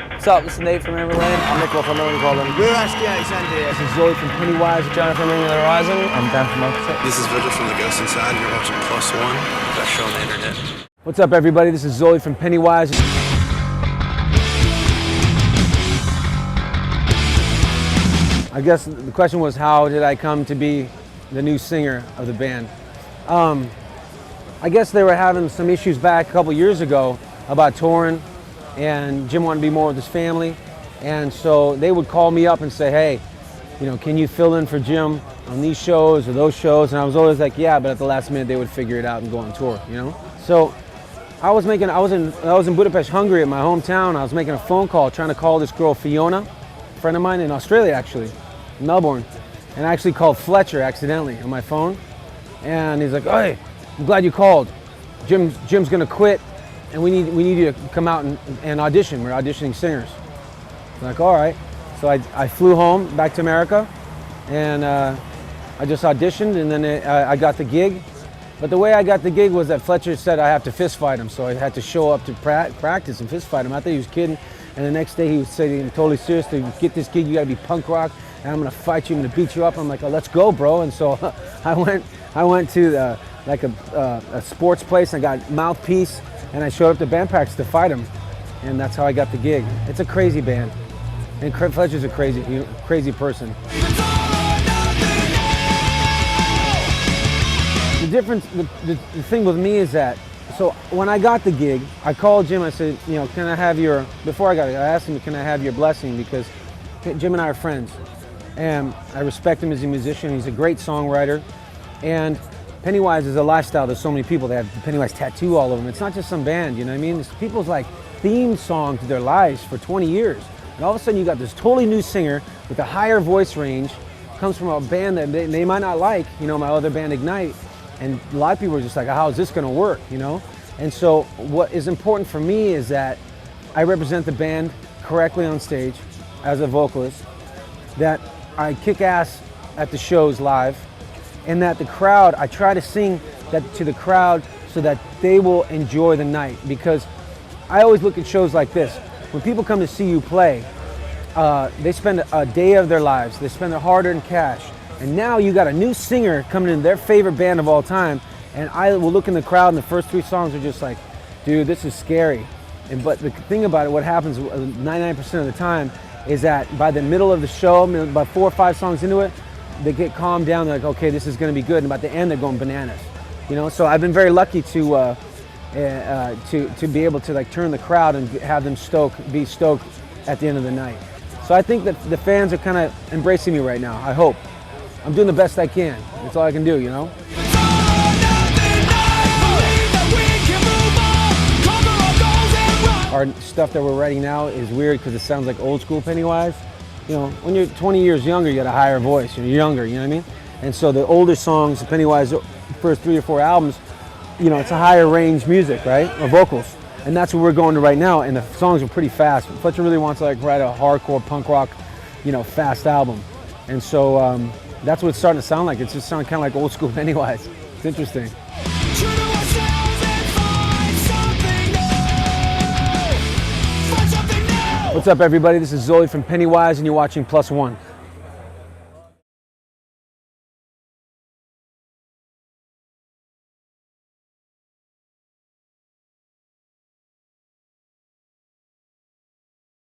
What's up? This is Nate from Everland. I'm Nick from Everland. We're Ashley Alexander. This is Zoli from PENNYWISE. Jonathan from Ring of the Horizon. I'm Dan from Architect. This is Virgil from The Ghost Inside, and you're watching +1, best show on the internet. What's up, everybody? This is Zoli from PENNYWISE. I guess the question was, how did I come to be the new singer of the band? I guess they were having some issues back a couple years ago about touring, and Jim wanted to be more with his family, and so they would call me up and say, hey, you know, can you fill in for Jim on these shows or those shows? And I was always like, yeah, but at the last minute they would figure it out and go on tour, you know? So I was in Budapest, Hungary, in my hometown. I was making a phone call trying to call this girl Fiona, a friend of mine in Australia actually, in Melbourne, and I actually called Fletcher accidentally on my phone, and he's like, hey, I'm glad you called. Jim's gonna quit, and we need you to come out and audition. We're auditioning singers. I'm like, all right. So I flew home back to America, and I just auditioned, and then I got the gig. But the way I got the gig was that Fletcher said I have to fist fight him, so I had to show up to practice and fist fight him. I thought he was kidding, and the next day he was saying, totally serious, to get this gig you gotta be punk rock, and I'm gonna fight you, I'm gonna beat you up. I'm like, oh, let's go, bro. And so I went to like a sports place, and I got Mouthpiece, and I showed up to band practice to fight him, and that's how I got the gig. It's a crazy band, and Fletcher's a crazy person. The difference, the thing with me is that, so when I got the gig, I called Jim. I said, you know, can I have your, before I got it, I asked him, can I have your blessing, because Jim and I are friends, and I respect him as a musician. He's a great songwriter, and Pennywise is a lifestyle. There's so many people that have the Pennywise tattoo all over them. It's not just some band, you know what I mean? It's people's like theme song to their lives for 20 years. And all of a sudden you got this totally new singer with a higher voice range, comes from a band that they might not like, you know, my other band Ignite. And a lot of people are just like, how is this gonna work, you know? And so what is important for me is that I represent the band correctly on stage as a vocalist, that I kick ass at the shows live, and that the crowd, I try to sing that to the crowd so that they will enjoy the night. Because I always look at shows like this. When people come to see you play, they spend a day of their lives, they spend their hard-earned cash, and now you got a new singer coming in, their favorite band of all time, and I will look in the crowd and the first 3 songs are just like, dude, this is scary. But the thing about it, what happens 99% of the time, is that by the middle of the show, about 4 or 5 songs into it, they get calmed down. They're like, okay, this is going to be good. And by the end, they're going bananas. You know, so I've been very lucky to be able to like turn the crowd and have them be stoked at the end of the night. So I think that the fans are kind of embracing me right now. I hope. I'm doing the best I can. That's all I can do, you know. Our stuff that we're writing now is weird because it sounds like old school Pennywise. You know, when you're 20 years younger, you got a higher voice. You're younger, you know what I mean? And so the older songs, the Pennywise first 3 or 4 albums, you know, it's a higher range music, right? Or vocals. And that's what we're going to right now. And the songs are pretty fast. Fletcher really wants to like write a hardcore punk rock, you know, fast album. And so that's what it's starting to sound like. It's just sounding kind of like old school Pennywise. It's interesting. What's up, everybody? This is Zoli from Pennywise, and you're watching +1.